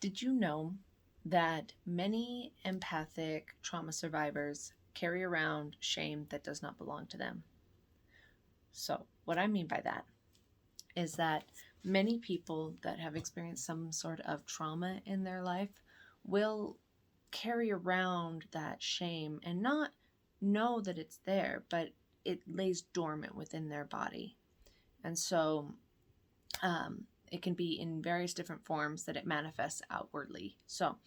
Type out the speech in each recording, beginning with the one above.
Did you know that many empathic trauma survivors carry around shame that does not belong to them? So, what I mean by that is that many people that have experienced some sort of trauma in their life will carry around that shame and not know that it's there, but it lays dormant within their body. And so it can be in various different forms that it manifests outwardly. So,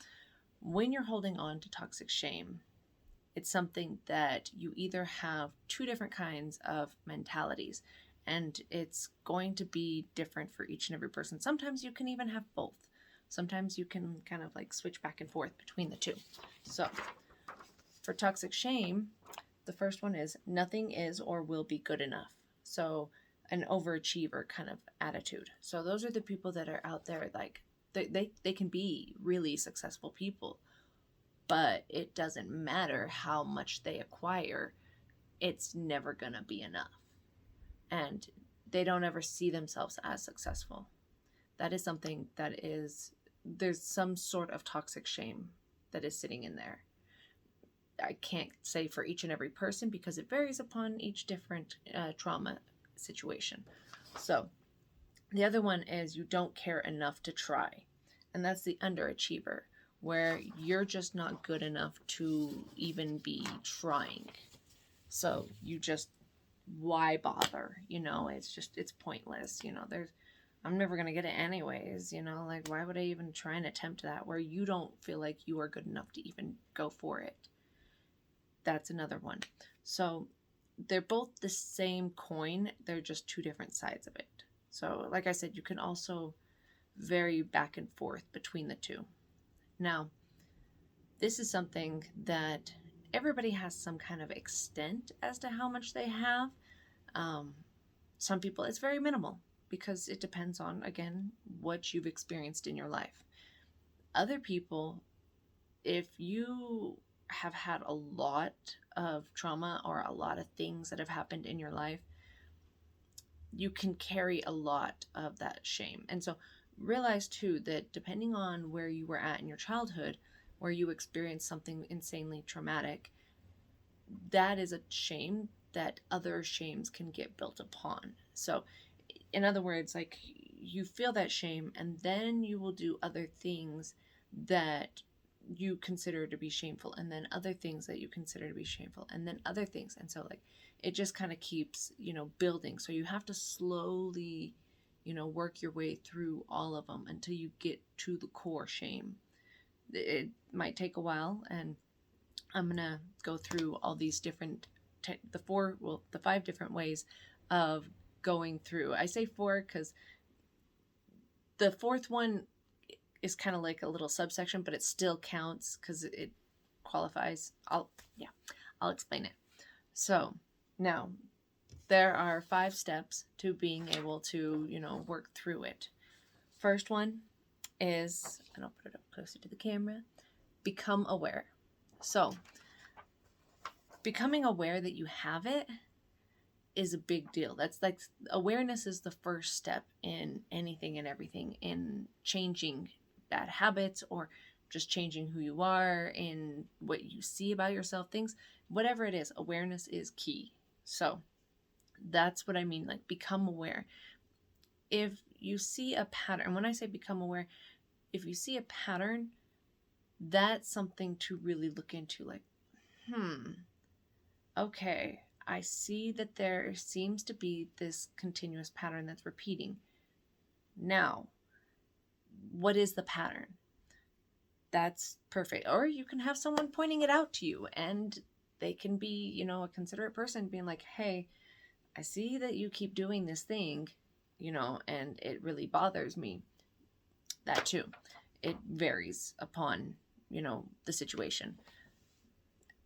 when you're holding on to toxic shame, it's something that you either have two different kinds of mentalities, and it's going to be different for each and every person. Sometimes you can even have both. Sometimes you can kind of like switch back and forth between the two. So, for toxic shame, the first one is nothing is or will be good enough. So, an overachiever kind of attitude. So, those are the people that are out there like they can be really successful people, but it doesn't matter how much they acquire, it's never gonna be enough. And they don't ever see themselves as successful. That is something that is, there's some sort of toxic shame that is sitting in there. I can't say for each and every person because it varies upon each different trauma situation. So, the other one is you don't care enough to try. And that's the underachiever, where you're just not good enough to even be trying. So you just, why bother? It's pointless. I'm never going to get it anyways. Like, why would I even try and attempt that where you don't feel like you are good enough to even go for it? That's another one. So they're both the same coin, they're just two different sides of it. So, like I said, you can also vary back and forth between the two. Now, this is something that everybody has some kind of extent as to how much they have. Some people, it's very minimal because it depends on, again, what you've experienced in your life. Other people, if you have had a lot of trauma or a lot of things that have happened in your life, you can carry a lot of that shame. And so realize too that depending on where you were at in your childhood, where you experienced something insanely traumatic, that is a shame that other shames can get built upon. So, in other words, like you feel that shame and then you will do other things that you consider to be shameful, and then other things that you consider to be shameful, and then other things. And so, like, it just kind of keeps, building. So, you have to slowly, work your way through all of them until you get to the core shame. It might take a while, and I'm going to go through all these different, the 5 different ways of going through. I say 4 because the 4th one is kind of like a little subsection, but it still counts because it qualifies. I'll explain it. So now there are 5 steps to being able to, work through it. First one is, and I'll put it up closer to the camera, become aware. So becoming aware that you have it is a big deal. That's like, awareness is the first step in anything and everything, in changing bad habits or just changing who you are, in what you see about yourself, things, whatever it is, awareness is key. So that's what I mean, like become aware. If you see a pattern, when I say become aware, if you see a pattern, that's something to really look into. Like, okay, I see that there seems to be this continuous pattern that's repeating. Now, what is the pattern? That's perfect. Or you can have someone pointing it out to you, and they can be, a considerate person being like, hey, I see that you keep doing this thing, and it really bothers me. That too. It varies upon, the situation.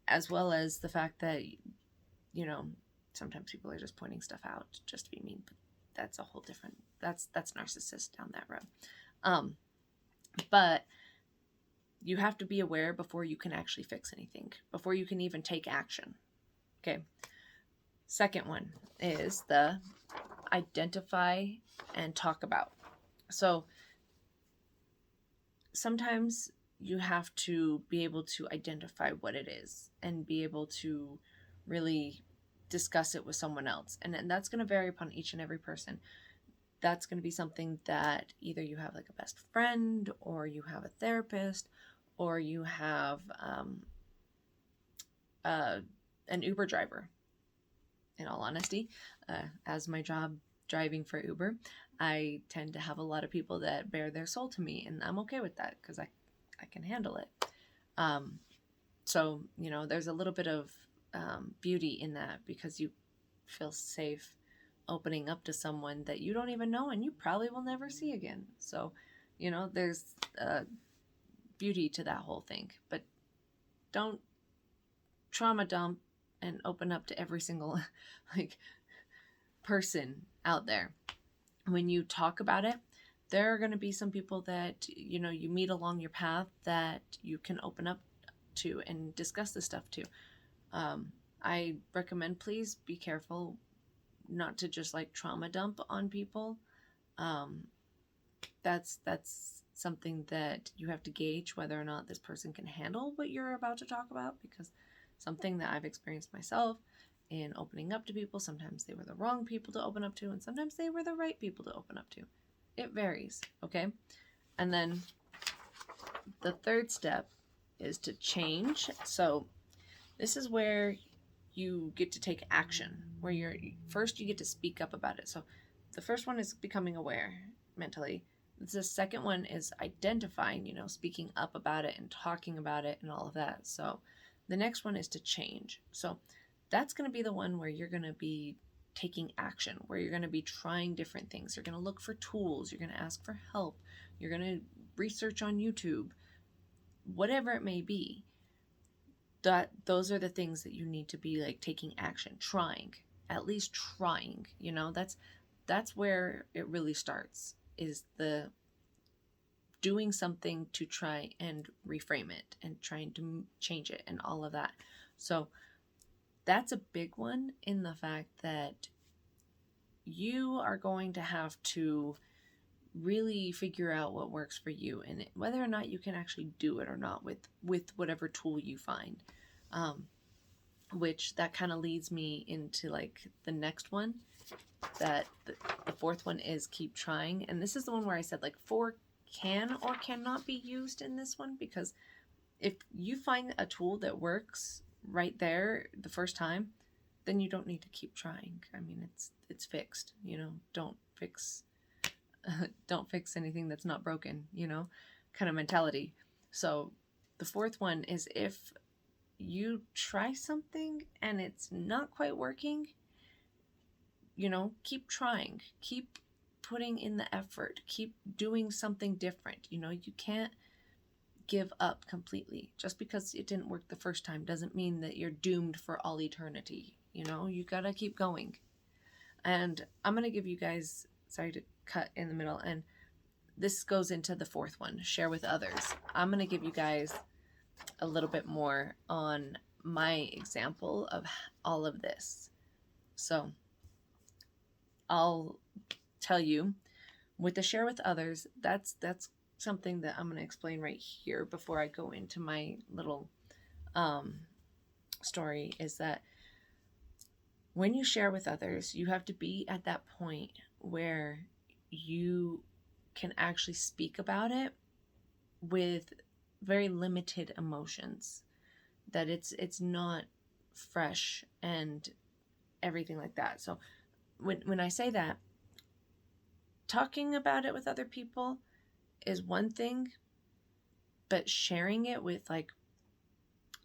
As well as the fact that, sometimes people are just pointing stuff out just to be mean, but that's a whole different, that's narcissist down that road. But you have to be aware before you can actually fix anything, before you can even take action. Okay. Second one is the identify and talk about. So sometimes you have to be able to identify what it is and be able to really discuss it with someone else. And that's going to vary upon each and every person. That's going to be something that either you have like a best friend, or you have a therapist, or you have an Uber driver. In all honesty, as my job driving for Uber, I tend to have a lot of people that bare their soul to me, and I'm okay with that because I can handle it. So, you know, there's a little bit of beauty in that, because you feel safe opening up to someone that you don't even know and you probably will never see again. So, you know, there's beauty to that whole thing. But don't trauma dump and open up to every single like person out there. When you talk about it, there are going to be some people that, you know, you meet along your path that you can open up to and discuss this stuff to. I recommend, please be careful not to just like trauma dump on people. That's something that you have to gauge whether or not this person can handle what you're about to talk about, because something that I've experienced myself in opening up to people, sometimes they were the wrong people to open up to, and sometimes they were the right people to open up to. It varies, okay? And then the third step is to change. So this is where you get to take action, where you get to speak up about it. So the first one is becoming aware mentally. The second one is identifying, you know, speaking up about it and talking about it and all of that. So the next one is to change. So that's going to be the one where you're going to be taking action, where you're going to be trying different things. You're going to look for tools. You're going to ask for help. You're going to research on YouTube, whatever it may be. Those are the things that you need to be like taking action, trying, at least trying, you know, that's where it really starts, is the doing something to try and reframe it and trying to change it and all of that. So that's a big one, in the fact that you are going to have to really figure out what works for you, and whether or not you can actually do it or not with whatever tool you find. Which that kind of leads me into like the next one, that the fourth one is keep trying. And this is the one where I said like 4 can or cannot be used in this one, because if you find a tool that works right there the first time, then you don't need to keep trying. I mean, it's fixed, you know. Don't fix anything that's not broken, you know, kind of mentality. So the fourth one is, if you try something and it's not quite working, you know, keep trying, keep putting in the effort, keep doing something different. You know, you can't give up completely. Just because it didn't work the first time doesn't mean that you're doomed for all eternity. You know, you gotta keep going. And I'm gonna give you guys, sorry to cut in the middle, and this goes into the fourth one, share with others. I'm gonna give you guys a little bit more on my example of all of this. So I'll tell you, with the share with others, that's something that I'm going to explain right here before I go into my little story, is that when you share with others, you have to be at that point where you can actually speak about it with very limited emotions, that it's not fresh and everything like that. So when I say that, talking about it with other people is one thing, but sharing it with like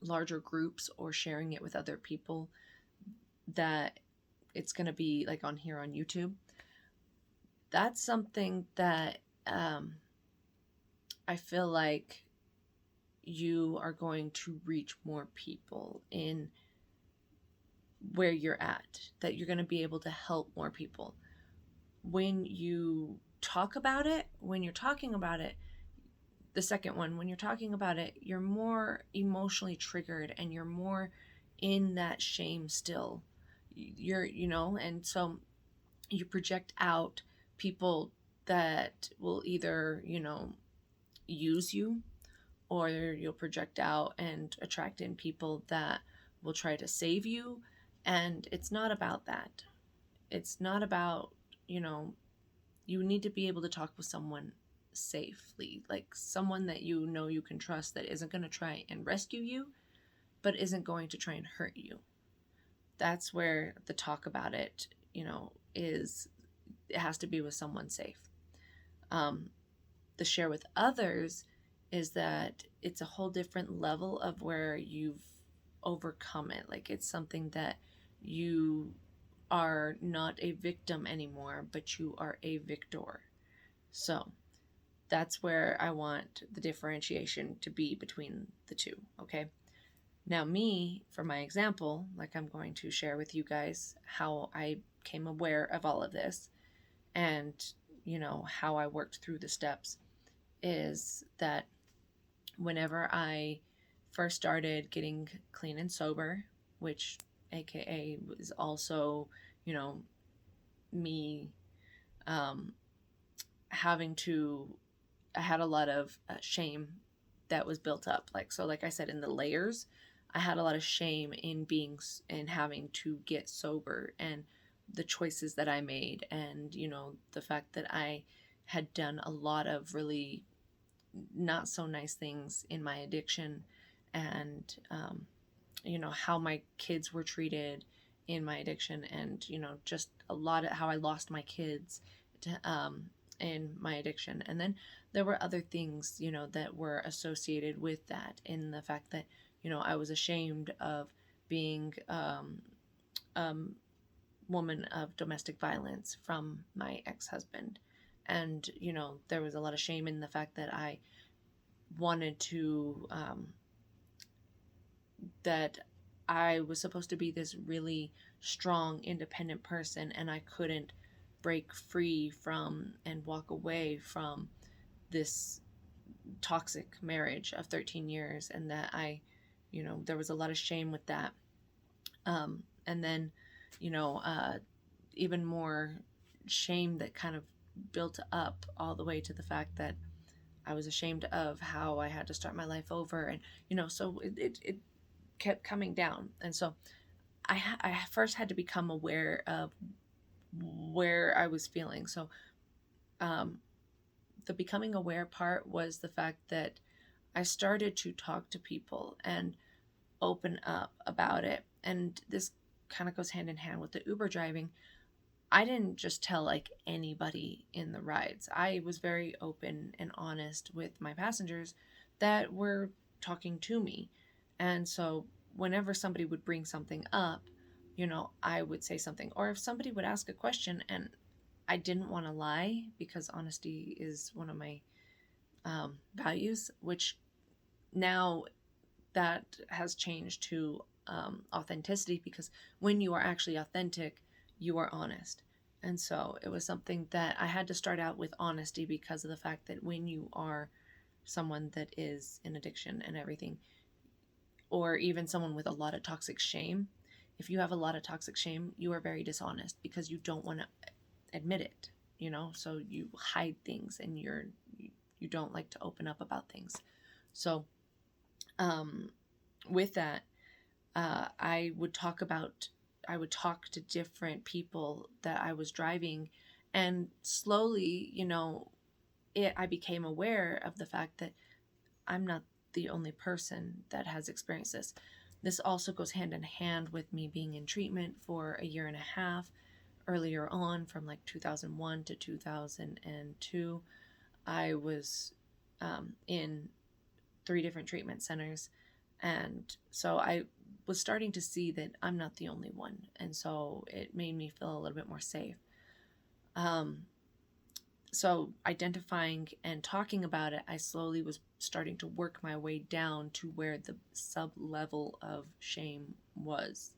larger groups, or sharing it with other people that it's going to be like on here on YouTube, that's something that I feel like you are going to reach more people in where you're at, that you're going to be able to help more people. When you talk about it, when you're talking about it, the second one, when you're talking about it, you're more emotionally triggered and you're more in that shame still. You're, you know, and so you project out people that will either, you know, use you, or you'll project out and attract in people that will try to save you. And it's not about that. It's not about, you know, you need to be able to talk with someone safely, like someone that you know you can trust, that isn't going to try and rescue you, but isn't going to try and hurt you. That's where the talk about it, you know, is it has to be with someone safe. The share with others is that it's a whole different level of where you've overcome it. Like it's something that you are not a victim anymore, but you are a victor. So that's where I want the differentiation to be between the two, okay? Now, me, for my example, like I'm going to share with you guys how I became aware of all of this and, you know, how I worked through the steps, is that whenever I first started getting clean and sober, which AKA was also, you know, me having to, I had a lot of shame that was built up. Like I said, in the layers, I had a lot of shame in having to get sober, and the choices that I made, and, you know, the fact that I had done a lot of really not so nice things in my addiction, and, you know, how my kids were treated in my addiction, and, you know, just a lot of how I lost my kids to, in my addiction. And then there were other things, you know, that were associated with that, in the fact that, you know, I was ashamed of being woman of domestic violence from my ex-husband. And, you know, there was a lot of shame in the fact that I wanted to, that I was supposed to be this really strong, independent person, and I couldn't break free from and walk away from this toxic marriage of 13 years, and that I, you know, there was a lot of shame with that. And then, you know, even more shame that kind of built up all the way to the fact that I was ashamed of how I had to start my life over. And, you know, so it kept coming down. And so I first had to become aware of where I was feeling. So the becoming aware part was the fact that I started to talk to people and open up about it. And this kind of goes hand in hand with the Uber driving. I didn't just tell like anybody in the rides. I was very open and honest with my passengers that were talking to me. And so whenever somebody would bring something up, you know, I would say something. Or if somebody would ask a question and I didn't want to lie, because honesty is one of my values, which now that has changed to authenticity, because when you are actually authentic, you are honest. And so it was something that I had to start out with honesty, because of the fact that when you are someone that is in addiction and everything, or even someone with a lot of toxic shame, if you have a lot of toxic shame, you are very dishonest because you don't want to admit it, you know, so you hide things, and you don't like to open up about things. So with that, I would talk to different people that I was driving, and slowly, you know, I became aware of the fact that I'm not the only person that has experienced this. This also goes hand in hand with me being in treatment for a year and a half earlier on, from like 2001 to 2002. I was in 3 different treatment centers. And so I was starting to see that I'm not the only one. And so it made me feel a little bit more safe. So identifying and talking about it, I slowly was starting to work my way down to where the sub level of shame was.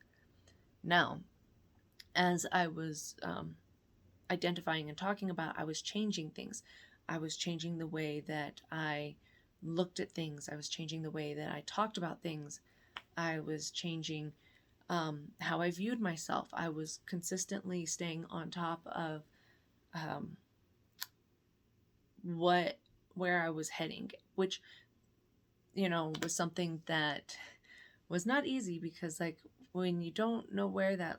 Now, as I was identifying and talking about, I was changing things. I was changing the way that I looked at things. I was changing the way that I talked about things. I was changing how I viewed myself. I was consistently staying on top of what where I was heading, which, was something that was not easy, because like when you don't know where that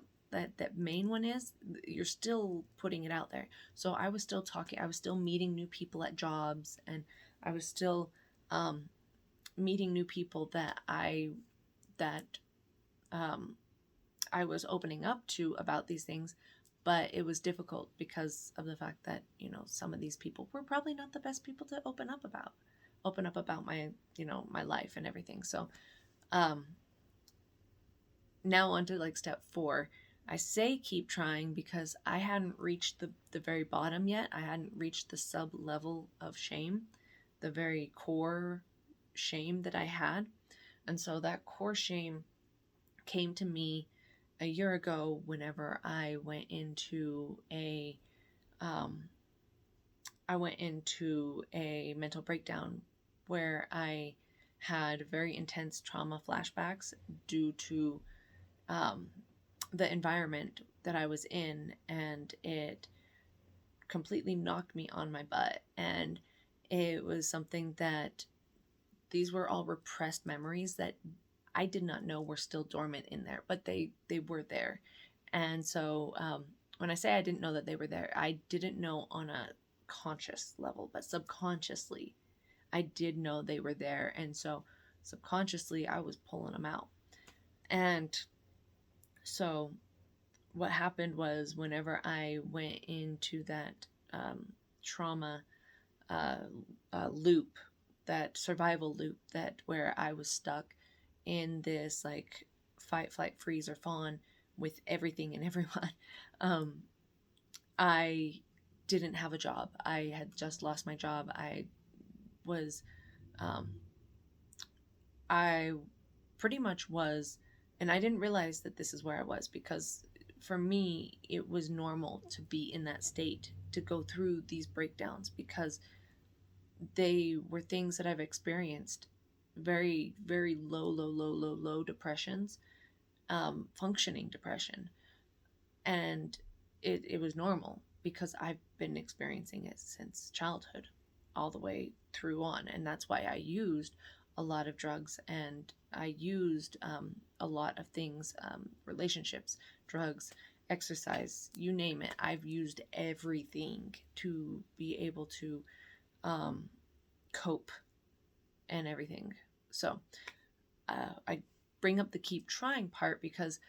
main one is, you're still putting it out there. So I was still talking, I was still meeting new people at jobs, and I was still meeting new people that um, I was opening up to about these things. But it was difficult because of the fact that, some of these people were probably not the best people to open up about my, my life and everything. So um, now on to like step 4. I say keep trying because I hadn't reached the very bottom yet. I hadn't reached the sub level of shame, the very core shame that I had. And so that core shame came to me a year ago whenever um, I went into a mental breakdown where I had very intense trauma flashbacks due to um, the environment that I was in, and it completely knocked me on my butt. And it was something that these were all repressed memories that I did not know were still dormant in there, but they were there. And so when I say I didn't know that they were there, I didn't know on a conscious level, but subconsciously I did know they were there. And so subconsciously I was pulling them out. And so what happened was, whenever I went into that trauma uh, loop, that survival loop, that where I was stuck in this like fight, flight, freeze, or fawn with everything and everyone, I didn't have a job. I had just lost my job. Was, um, I pretty much was, and I didn't realize that this is where I was, because for me, it was normal to be in that state, to go through these breakdowns, because they were things that I've experienced. Very, very low depressions, functioning depression. And it was normal because I've been experiencing it since childhood all the way through on. And that's why I used a lot of drugs, and I used a lot of things, relationships, drugs, exercise, you name it. I've used everything to be able to um, cope and everything. So I bring up the keep trying part because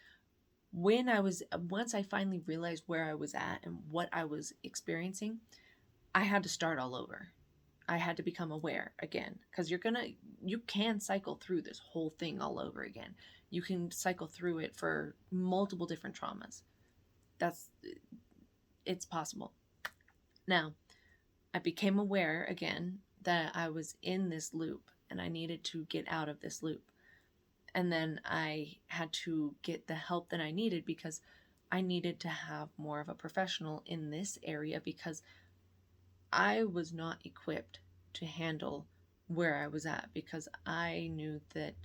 once I finally realized where I was at and what I was experiencing, I had to start all over. I had to become aware again, because you can cycle through this whole thing all over again. You can cycle through it for multiple different traumas. It's possible. Now, I became aware again that I was in this loop and I needed to get out of this loop. And then I had to get the help that I needed, because I needed to have more of a professional in this area, because I was not equipped to handle where I was at, because I knew that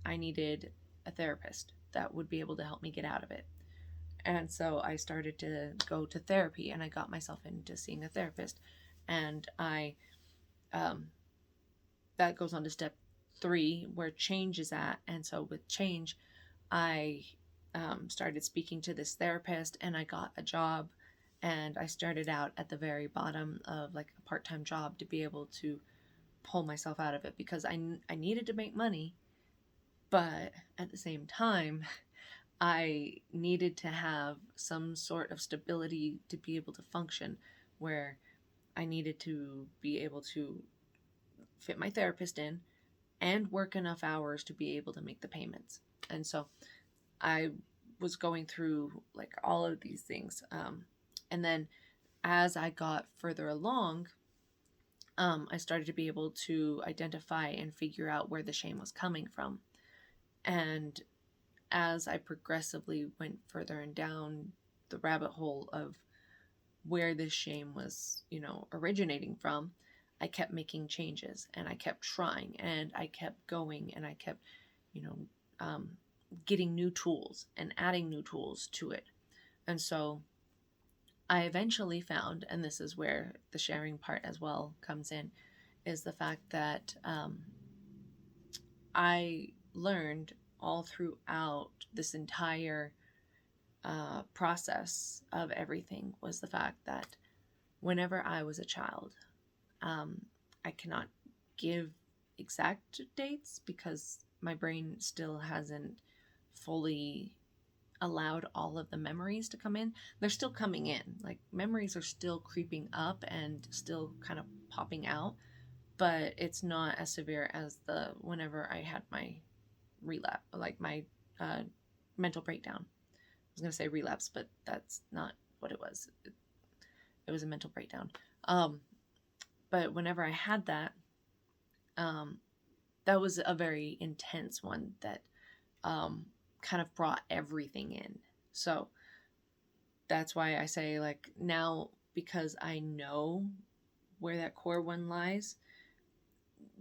I needed a therapist that would be able to help me get out of it. And so I started to go to therapy, and I got myself into seeing a therapist. And um, that goes on to step 3, where change is at. And so with change, I started speaking to this therapist, and I got a job. And I started out at the very bottom of like a part-time job to be able to pull myself out of it, because I needed to make money, but at the same time, I needed to have some sort of stability to be able to function, where I needed to be able to fit my therapist in and work enough hours to be able to make the payments. And so I was going through like all of these things. And then as I got further along, I started to be able to identify and figure out where the shame was coming from. And as I progressively went further and down the rabbit hole of where this shame was, originating from, I kept making changes, and I kept trying, and I kept going, and I kept, um, getting new tools and adding new tools to it. And so I eventually found, and this is where the sharing part as well comes in, is the fact that I learned all throughout this entire process of everything was the fact that whenever I was a child, um, I cannot give exact dates because my brain still hasn't fully allowed all of the memories to come in. They're still coming in. Like memories are still creeping up and still kind of popping out, but it's not as severe as the whenever I had my relapse, like my uh, mental breakdown. I was gonna say relapse, but that's not what it was. It was a mental breakdown. Um, but whenever I had that, um, that was a very intense one that um, kind of brought everything in. So that's why I say, like, now because I know where that core one lies,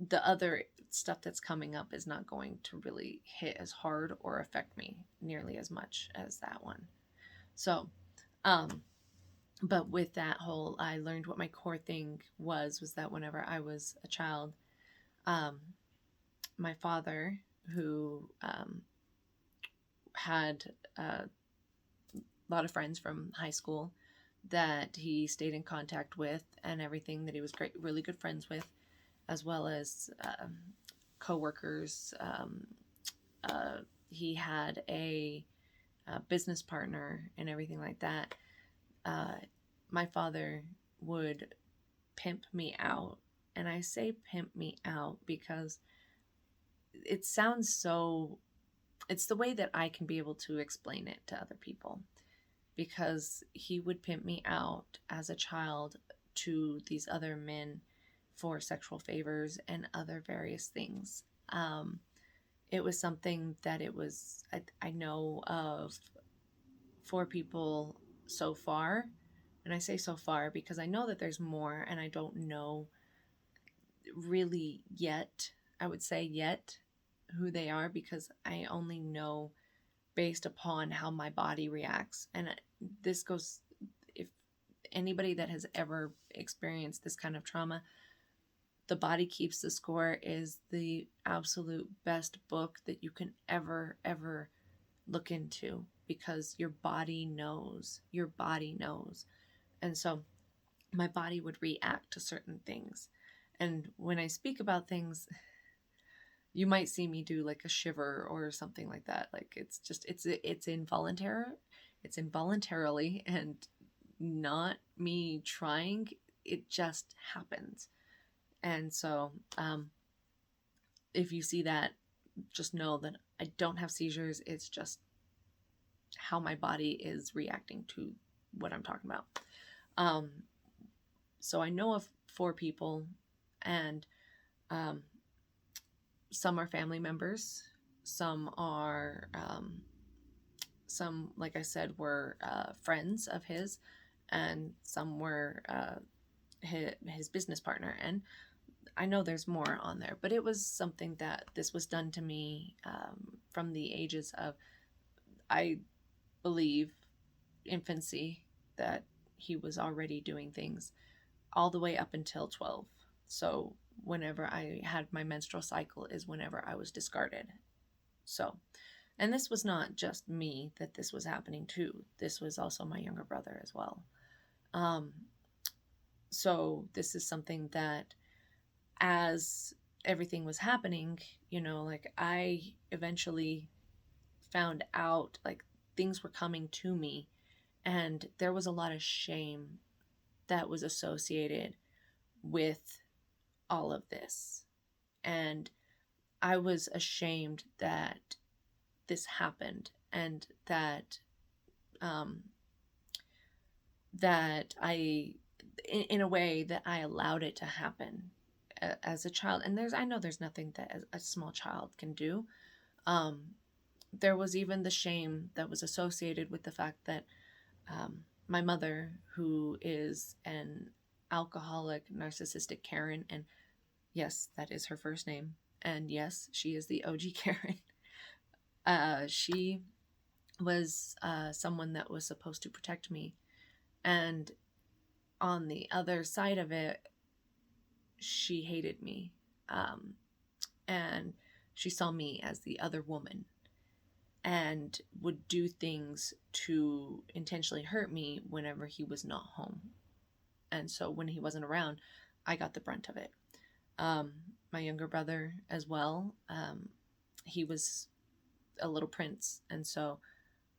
the other stuff that's coming up is not going to really hit as hard or affect me nearly as much as that one. So, um, but with that whole, I learned what my core thing was that whenever I was a child, um, my father, who had a lot of friends from high school that he stayed in contact with and everything, that he was great, really good friends with, as well as coworkers. Uh, he had a business partner and everything like that. Uh, my father would pimp me out. And I say pimp me out because it sounds so, it's the way that I can be able to explain it to other people. Because he would pimp me out as a child to these other men for sexual favors and other various things. It was something that I know of 4 people so far. And I say so far because I know that there's more and I don't know really yet, I would say yet, who they are because I only know based upon how my body reacts. And this goes, if anybody that has ever experienced this kind of trauma, The Body Keeps the Score is the absolute best book that you can ever look into because your body knows. Your body knows. And so my body would react to certain things. And when I speak about things, you might see me do like a shiver or something like that. Like it's involuntary. It's involuntarily and not me trying. It just happens. And so if you see that, just know that I don't have seizures. It's just how my body is reacting to what I'm talking about. So I know of 4 people, and some are family members, some, like I said, were friends of his, and some were his business partner. And I know there's more on there, but it was something that this was done to me from the ages of, I believe, infancy, that he was already doing things all the way up until 12. So whenever I had my menstrual cycle is whenever I was discarded. So, and this was not just me that this was happening to. This was also my younger brother as well. Um, so this is something that as everything was happening, like I eventually found out like things were coming to me and there was a lot of shame that was associated with all of this. And I was ashamed that this happened and um, that in a way that I allowed it to happen as a child. And I know there's nothing that a small child can do. There was even the shame that was associated with the fact that my mother, who is an alcoholic, narcissistic Karen, and yes, that is her first name, and yes, she is the OG Karen. She was someone that was supposed to protect me, and on the other side of it, she hated me, and she saw me as the other woman, and would do things to intentionally hurt me whenever he was not home. And so when he wasn't around, I got the brunt of it. Um, my younger brother as well, he was a little prince, and so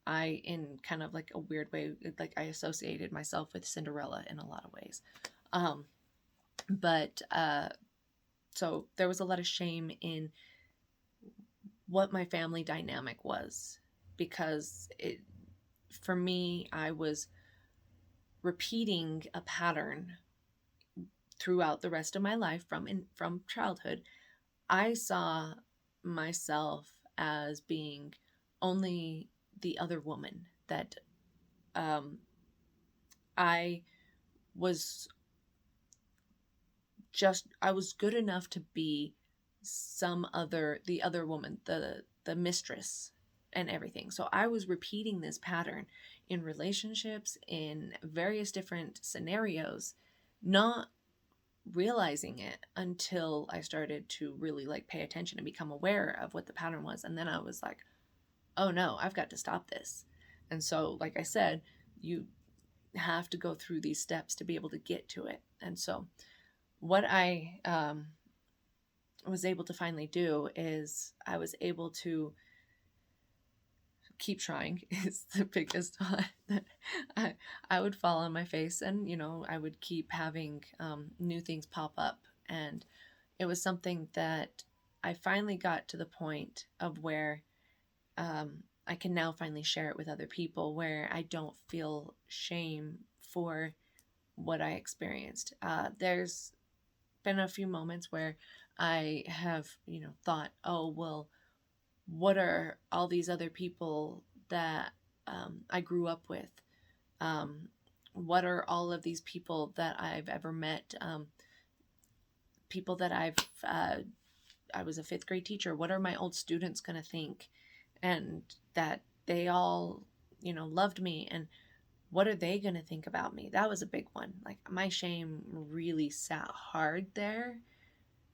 I, in kind of like a weird way, like I associated myself with Cinderella in a lot of ways. Um, but so there was a lot of shame in what my family dynamic was, because for me, I was repeating a pattern throughout the rest of my life from childhood. I saw myself as being only the other woman, that um, I was I was good enough to be the other woman, the mistress and everything. So I was repeating this pattern in relationships, in various different scenarios, not realizing it until I started to really like pay attention and become aware of what the pattern was. And then I was like, oh no, I've got to stop this. And so, like I said, you have to go through these steps to be able to get to it. And so what I was able to finally do is I was able to keep trying is the biggest one. I would fall on my face, and I would keep having new things pop up, and it was something that I finally got to the point of where I can now finally share it with other people, where I don't feel shame for what I experienced. There's been a few moments where I have, thought, oh, well, what are all these other people that I grew up with? What are all of these people that I've ever met? People that I was a fifth grade teacher. What are my old students going to think? And that they all, loved me. And what are they going to think about me? That was a big one. Like, my shame really sat hard there,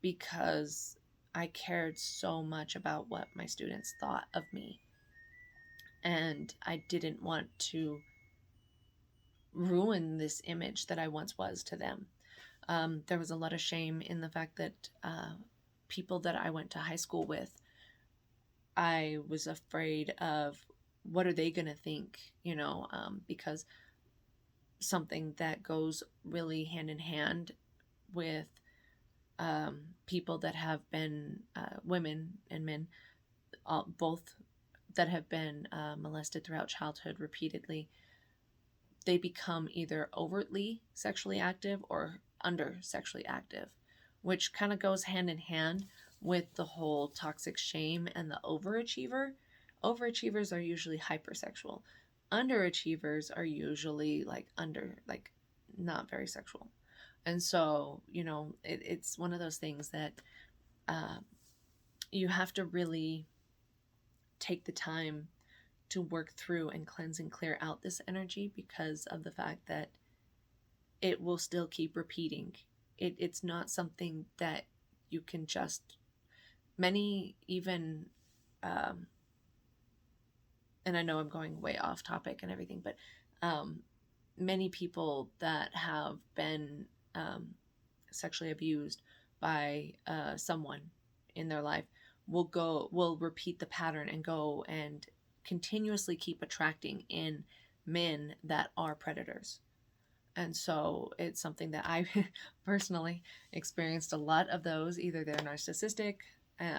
because I cared so much about what my students thought of me. And I didn't want to ruin this image that I once was to them. There was a lot of shame in the fact that people that I went to high school with, I was afraid of what are they going to think, because something that goes really hand in hand with people that have been women and men, both that have been molested throughout childhood repeatedly. They become either overtly sexually active or under sexually active, which kind of goes hand in hand with the whole toxic shame and the overachiever. Overachievers are usually hypersexual. Underachievers are usually like not very sexual. And so, it's one of those things that you have to really take the time to work through and cleanse and clear out this energy, because of the fact that it will still keep repeating. It's not something that you can just, many even, and I know I'm going way off topic and everything, but many people that have been sexually abused by someone in their life will repeat the pattern and go and continuously keep attracting in men that are predators. And so it's something that I personally experienced a lot of those. Either they're narcissistic,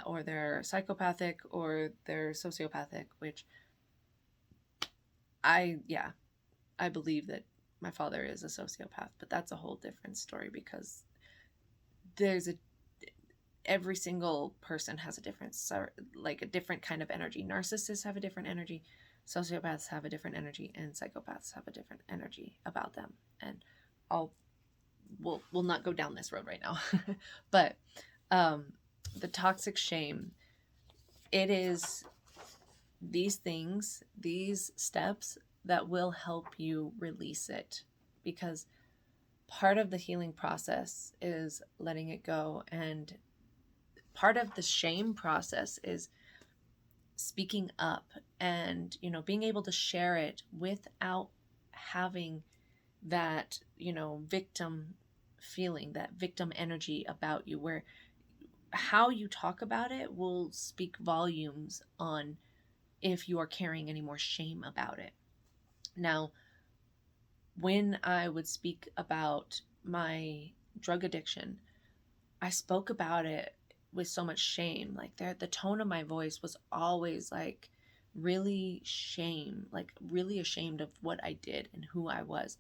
or they're psychopathic, or they're sociopathic, which I believe that my father is a sociopath, but that's a whole different story, because every single person has a different, like a different kind of energy. Narcissists have a different energy, sociopaths have a different energy, and psychopaths have a different energy about them. And we'll not go down this road right now. But the toxic shame, it is these things, these steps that will help you release it, because part of the healing process is letting it go, and part of the shame process is speaking up and, being able to share it without having that, victim feeling, that victim energy about you, where how you talk about it will speak volumes on if you are carrying any more shame about it. Now, when I would speak about my drug addiction, I spoke about it with so much shame. Like the tone of my voice was always like really shame, like really ashamed of what I did and who I was.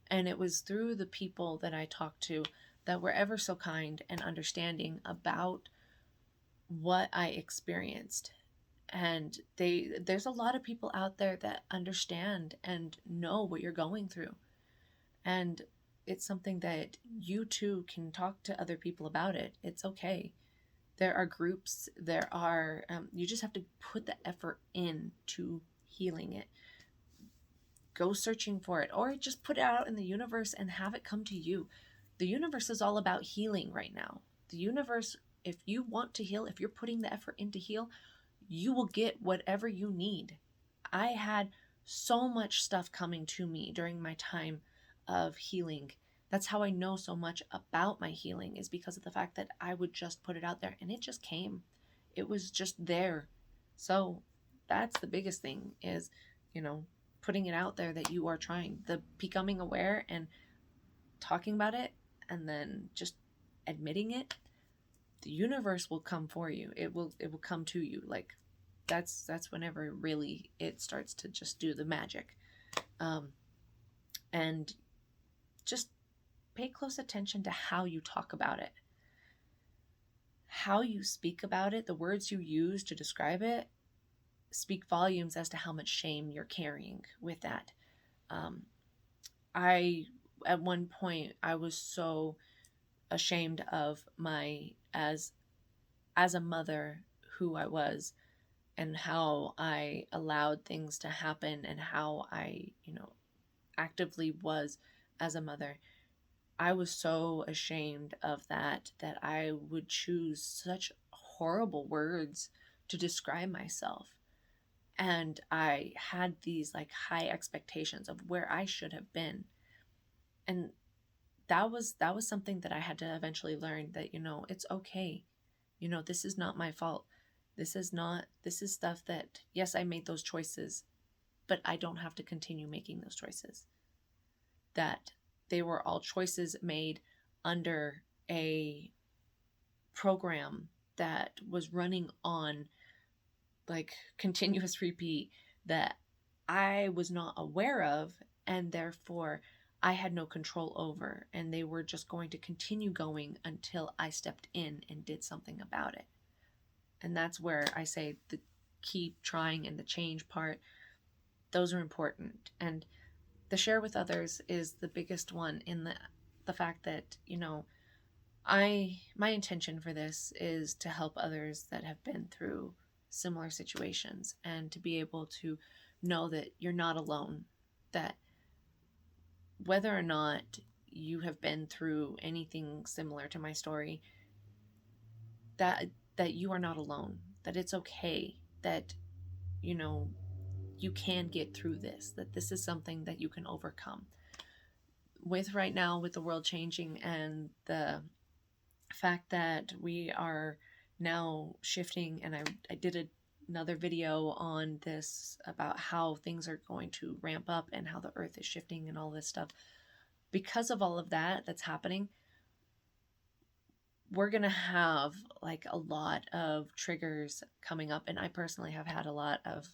And it was through the people that I talked to that were ever so kind and understanding about what I experienced. And there's a lot of people out there that understand and know what you're going through. And it's something that you too can talk to other people about it. It's okay. There are groups, you just have to put the effort in to healing it. Go searching for it, or just put it out in the universe and have it come to you. The universe is all about healing right now. The universe, if you want to heal, if you're putting the effort in to heal, you will get whatever you need. I had so much stuff coming to me during my time of healing. That's how I know so much about my healing, is because of the fact that I would just put it out there and it just came. It was just there. So that's the biggest thing is, putting it out there that you are trying, the becoming aware and talking about it, and then just admitting it. The universe will come for you. It will come to you. Like that's whenever really it starts to just do the magic. And just pay close attention to how you talk about it, how you speak about it, the words you use to describe it speak volumes as to how much shame you're carrying with that. I at one point I was so ashamed of my as a mother, who I was, and how I allowed things to happen, and how I, actively was as a mother. I was so ashamed of that I would choose such horrible words to describe myself. And I had these like high expectations of where I should have been. And that was something that I had to eventually learn, that it's okay. This is not my fault. This is stuff that, yes, I made those choices, but I don't have to continue making those choices. That they were all choices made under a program that was running on like continuous repeat that I was not aware of, and therefore I had no control over, and they were just going to continue going until I stepped in and did something about it. And that's where I say the keep trying and the change part, those are important. And the share with others is the biggest one, in the fact that, my intention for this is to help others that have been through similar situations, and to be able to know that you're not alone, that whether or not you have been through anything similar to my story, that you are not alone, that it's okay, that you can get through this, that this is something that you can overcome. With right now, with the world changing and the fact that we are now shifting, and I did another video on this about how things are going to ramp up and how the earth is shifting and all this stuff. Because of all of that that's happening, we're going to have like a lot of triggers coming up. And I personally have had a lot of,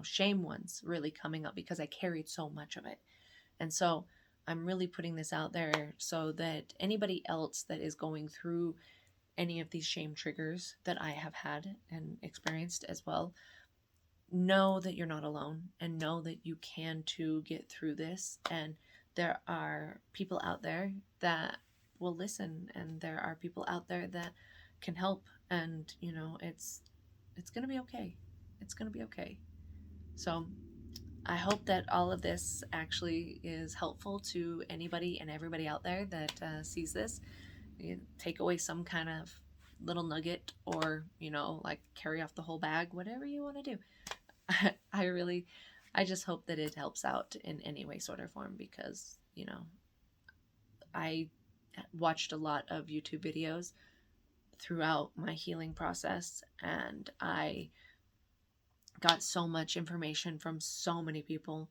shame ones really coming up, because I carried so much of it. And so I'm really putting this out there so that anybody else that is going through any of these shame triggers that I have had and experienced as well, know that you're not alone, and know that you can too get through this. And there are people out there that will listen, and there are people out there that can help. And it's going to be okay. It's going to be okay. So I hope that all of this actually is helpful to anybody and everybody out there that sees this. You take away some kind of little nugget, or, like carry off the whole bag, whatever you want to do. I just hope that it helps out in any way, sort, or form, because, I watched a lot of YouTube videos throughout my healing process, and I got so much information from so many people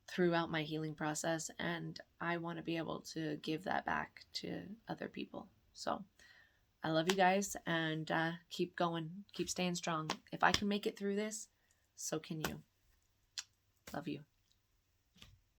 throughout my healing process, and I want to be able to give that back to other people. So I love you guys, and keep going, keep staying strong. If I can make it through this, so can you. Love you.